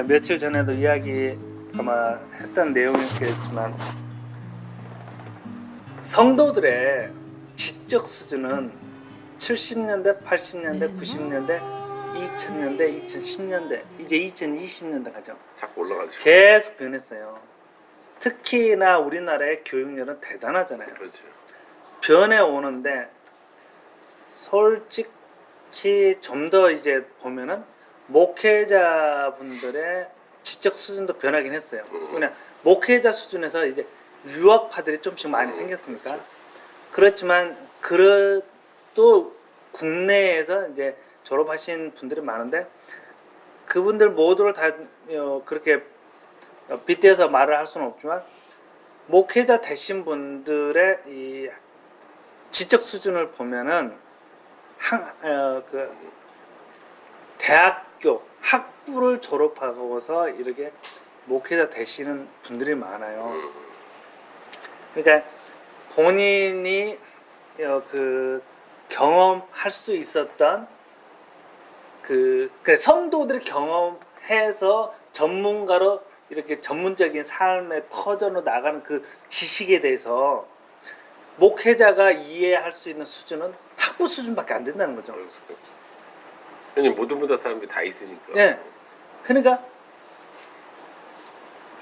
며칠 전에도 이야기 아마 했던 내용이었겠지만 성도들의 지적 수준은 70년대, 80년대, 90년대, 2000년대, 2010년대, 이제 2020년대 가죠. 자꾸 올라가죠. 계속 변했어요. 특히나 우리나라의 교육열은 대단하잖아요. 그렇죠. 변해 오는데 솔직히 좀 더 이제 보면은 목회자분들의 지적 수준도 변하긴 했어요. 그냥 목회자 수준에서 이제 유학파들이 좀씩 많이 생겼으니까. 그렇죠. 그렇지만 그래도 국내에서 이제 졸업하신 분들이 많은데 그분들 모두를 다 그렇게 빗대서 말을 할 수는 없지만 목회자 되신 분들의 이 지적 수준을 보면은 그 대학교 학부를 졸업하고서 이렇게 목회자 되시는 분들이 많아요. 그러니까 본인이 그 경험할 수 있었던 그 성도들이 경험해서 전문가로 이렇게 전문적인 삶의 터전으로 나가는 그 지식에 대해서 목회자가 이해할 수 있는 수준은 학부 수준밖에 안 된다는 거죠. 왜냐면 모든 사람들이 다 있으니까. 네. 그러니까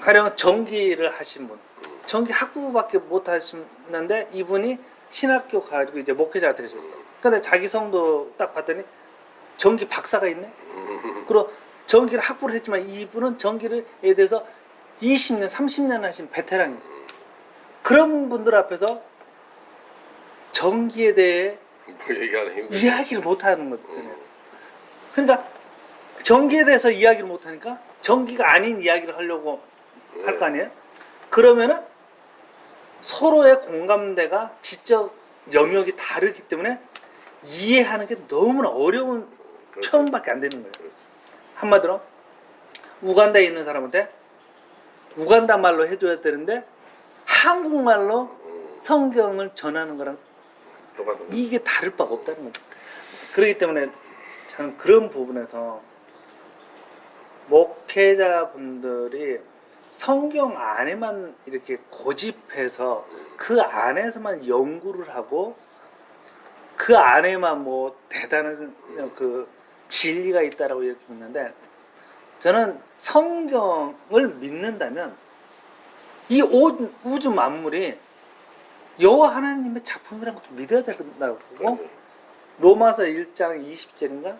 가령 전기를 하신 분, 전기 학부밖에 못 하시는데 이분이 신학교 가지고 이제 목회자가 되셨어. 근데 자기 성도 딱 봤더니 전기 박사가 있네. 그리고 전기를 학부를 했지만 이분은 전기에 대해서 20년, 30년 하신 베테랑이에요. 그런 분들 앞에서 전기에 대해 뭐 얘기하는 힘들어. 이야기를 못 하는 것들이에요. 그러니까 전기에 대해서 이야기를 못 하니까 전기가 아닌 이야기를 하려고 할 거 아니에요? 그러면은 서로의 공감대가 지적 영역이 다르기 때문에 이해하는 게 너무나 어려운 그렇죠. 표현밖에 안 되는 거예요. 한마디로 우간다에 있는 사람한테 우간다 말로 해줘야 되는데 한국말로 성경을 전하는 거랑 똑같은 거. 이게 다를 바가 없다는 거죠. 그렇기 때문에 저는 그런 부분에서 목회자분들이 성경 안에만 이렇게 고집해서 그 안에서만 연구를 하고 그 안에만 뭐 대단한 그 진리가 있다라고 이렇게 믿는데 저는 성경을 믿는다면 이 우주 만물이 여호와 하나님의 작품이라는 것도 믿어야 된다고 보고 로마서 1장 20절인가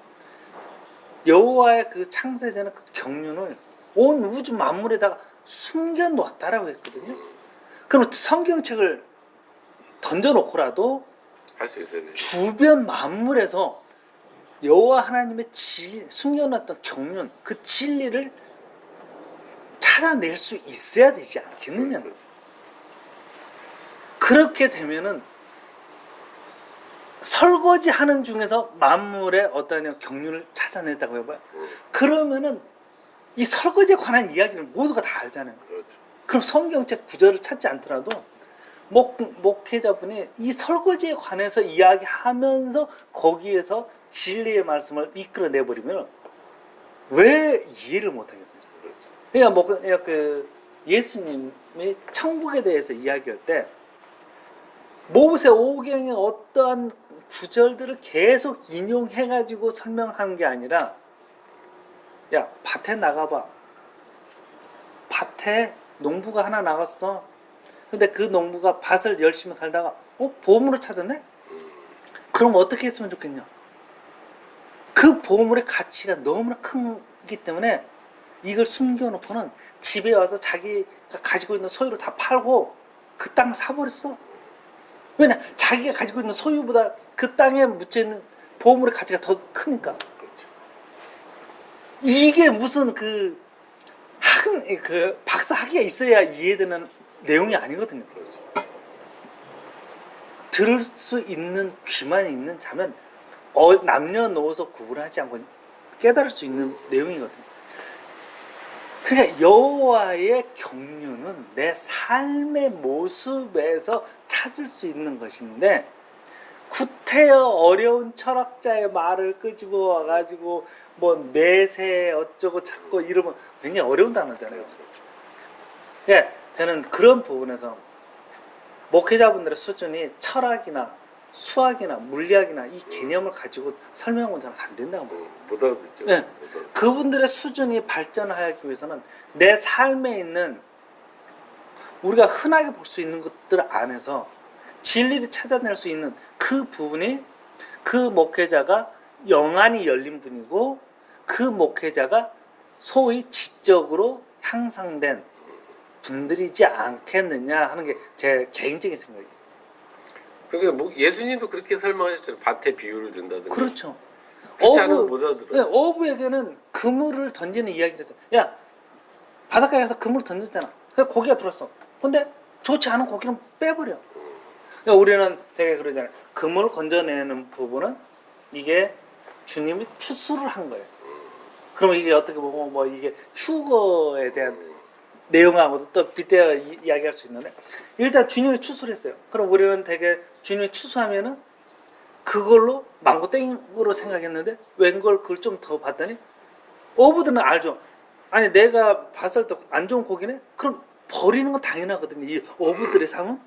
여호와의 그 창세되는 그 경륜을 온 우주 만물에다가 숨겨놓았다라고 했거든요. 그럼 성경책을 던져놓고라도 할 수 있어야 돼. 주변 만물에서 여호와 하나님의 숨겨놨던 경륜 그 진리를 찾아낼 수 있어야 되지 않겠느냐. 그렇게 되면은 설거지 하는 중에서 만물의 어떤 경륜을 찾아낸다고 해봐요. 그러면은 이 설거지에 관한 이야기를 모두가 다 알잖아요. 그렇죠. 그럼 성경책 구절을 찾지 않더라도 목회자분이 이 설거지에 관해서 이야기하면서 거기에서 진리의 말씀을 이끌어내버리면 왜 이해를 못하겠어요? 그렇죠. 그러니까 그 예수님이 천국에 대해서 이야기할 때 모세오경의 어떠한 구절들을 계속 인용해가지고 설명하는 게 아니라 야 밭에 나가봐. 밭에 농부가 하나 나갔어. 근데 그 농부가 밭을 열심히 갈다가 보물을 찾았네? 그럼 어떻게 했으면 좋겠냐? 그 보물의 가치가 너무나 크기 때문에 이걸 숨겨놓고는 집에 와서 자기가 가지고 있는 소유를 다 팔고 그 땅을 사버렸어. 왜냐? 자기가 가지고 있는 소유보다 그 땅에 묻혀있는 보물의 가치가 더 크니까. 그렇죠. 이게 무슨 그 박사 학위가 있어야 이해되는 내용이 아니거든요. 그렇죠. 들을 수 있는 귀만 있는 자면 남녀노소 구분하지 않고 깨달을 수 있는 내용이거든요. 그러니까 여호와의 경륜은 내 삶의 모습에서 찾을 수 있는 것인데 구태여 어려운 철학자의 말을 끄집어 와가지고 뭐 내세 어쩌고 찾고 이러면 굉장히 어려운 단어잖아요. 예, 저는 그런 부분에서 목회자분들의 수준이 철학이나 수학이나 물리학이나 이 개념을 가지고 설명은 저는 안 된다고 봅니다. 못 알아듣죠. 네. 못 알아듣죠. 그분들의 수준이 발전하기 위해서는 내 삶에 있는 우리가 흔하게 볼 수 있는 것들 안에서 진리를 찾아낼 수 있는 그 부분이 그 목회자가 영안이 열린 분이고 그 목회자가 소위 지적으로 향상된 분들이지 않겠느냐 하는 게 제 개인적인 생각이에요. 그러니까 뭐 예수님도 그렇게 설명하셨잖아요. 밭에 비유를 든다든지. 그렇죠. 그렇지 않으면 못 알아들어요. 네, 어부에게는 그물을 던지는 이야기를 했어. 야, 바닷가에 가서 그물을 던졌잖아. 그래서 고기가 들었어. 근데 좋지 않은 고기는 빼버려. 그러니까 우리는 되게 그러잖아요. 그물을 건져내는 부분은 이게 주님이 추수를 한 거예요. 그러면 이게 어떻게 보면 뭐 이게 휴거에 대한 내용하고도 또 빗대어 이야기할 수 있는데 일단 주님이 추수를 했어요. 그럼 우리는 되게 주님이 추수하면은 그걸로 망고땡으로 생각했는데 웬걸 그걸 좀 더 봤더니 어부들은 알죠. 아니 내가 봤을 때 안 좋은 고기네? 그럼 버리는 건 당연하거든요. 이 어부들의 삶은.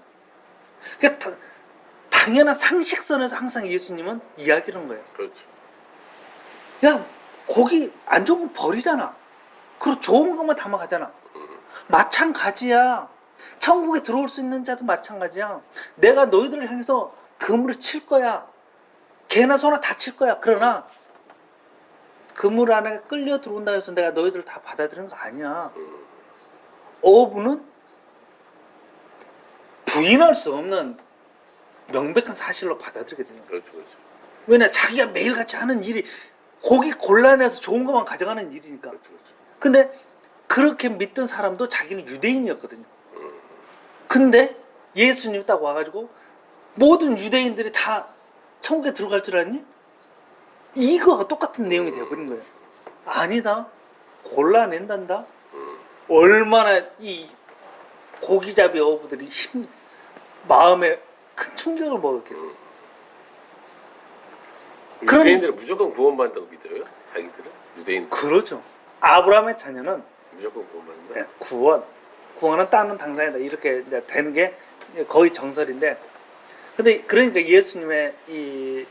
그러니까 당연한 상식선에서 항상 예수님은 이야기를 한 거예요. 그렇죠. 야 고기 안 좋은 건 버리잖아. 그리고 좋은 것만 담아가잖아. 마찬가지야. 천국에 들어올 수 있는 자도 마찬가지야. 내가 너희들을 향해서 그물을 칠 거야. 개나 소나 다 칠 거야. 그러나 그물 안에 끌려 들어온다 해서 내가 너희들을 다 받아들이는 거 아니야. 어부는 부인할 수 없는 명백한 사실로 받아들이게 되는 거야. 그렇죠. 그렇죠. 왜냐 자기가 매일같이 하는 일이 고기 골라내서 좋은 것만 가져가는 일이니까. 그렇죠. 그렇죠. 근데 그렇게 믿던 사람도 자기는 유대인이었거든요. 근데 예수님이 딱 와가지고 모든 유대인들이 다 천국에 들어갈 줄 아니? 이거가 똑같은 내용이 되어버린 거예요. 아니다. 골라낸단다. 얼마나 이 고기잡이 어부들이 마음에 큰 충격을 먹었겠어요. 유대인들은 무조건 구원받는다고 믿어요? 자기들은? 유대인 그렇죠. 아브라함의 자녀는 무조건 구원받는다? 네, 구원은 따는 당사이다 이렇게 이제 되는 게 거의 정설인데, 근데 그러니까 예수님의 이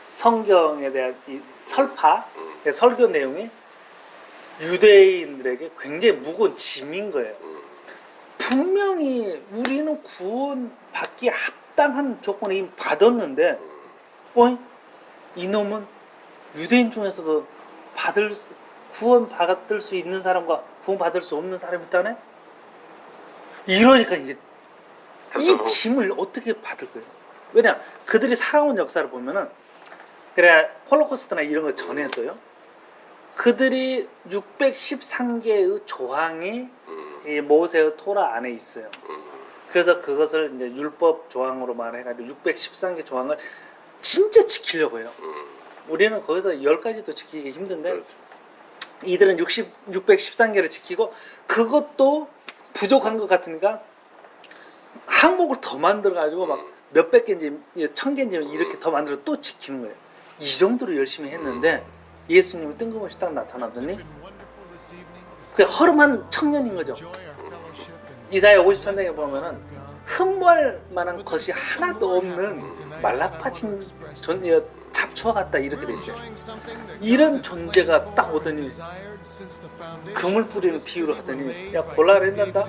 성경에 대한 이 설파, 설교 내용이 유대인들에게 굉장히 무거운 짐인 거예요. 분명히 우리는 구원받기 합당한 조건을 이미 받았는데, 이놈은 유대인 중에서도 구원 받을 수 있는 사람과 구원 받을 수 없는 사람이 있다네? 이러니까 이제 이 짐을 어떻게 받을 거예요? 왜냐 그들이 살아온 역사를 보면은 그래 홀로코스트나 이런 거 전에도요. 그들이 613개의 조항이 이 모세의 토라 안에 있어요. 그래서 그것을 이제 율법 조항으로만 해가지고 613개 조항을 진짜 지키려고 해요. 우리는 거기서 10가지도 지키기 힘든데 그렇죠. 이들은 613개를 지키고 그것도 부족한 것 같으니까 항목을 더 만들어가지고 막 몇백 개인지 1000개인지 이렇게 더 만들어 또 지키는 거예요. 이 정도로 열심히 했는데 예수님이 뜬금없이 딱 나타나더니 그 허름한 청년인 거죠. 이사야 53장에 보면은 흠모할 만한 것이 하나도 없는 말라빠진 잡초와 같다 이렇게 돼 있어요. 이런 존재가 딱 오더니 금을 뿌리는 비유를 하더니 야 골라를 했단다.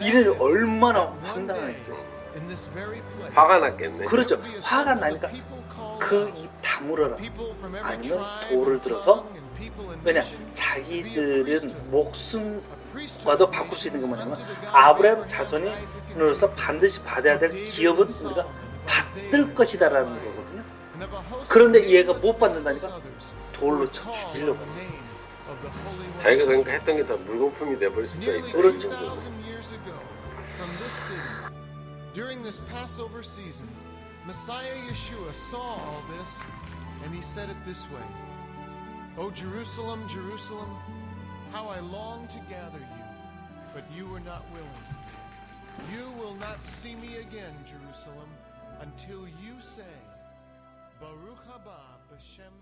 이를 얼마나 황당했어요. 화가 났겠네. 그렇죠. 화가 나니까 그 입 다물어라. 아니면 돌을 들어서, 왜냐 자기들은 목숨과도 바꿀 수 있는 게 뭐냐면 아브라함 자손으로서 반드시 받아야 될 기업은 우리가 받을 것이다라는 거거든요. 그런데 얘가 못 받는다니까 돌로 쳐 죽이려고 해요. 자기가 그러니까 했던 게 다 물거품이 돼버릴 수가 있다. 그렇죠. During this Passover season, Messiah Yeshua saw all this, and he said it this way: O Jerusalem, Jerusalem, how I long to gather you, but you were not willing. You will not see me again, Jerusalem, until you say, Baruch haba b'Shem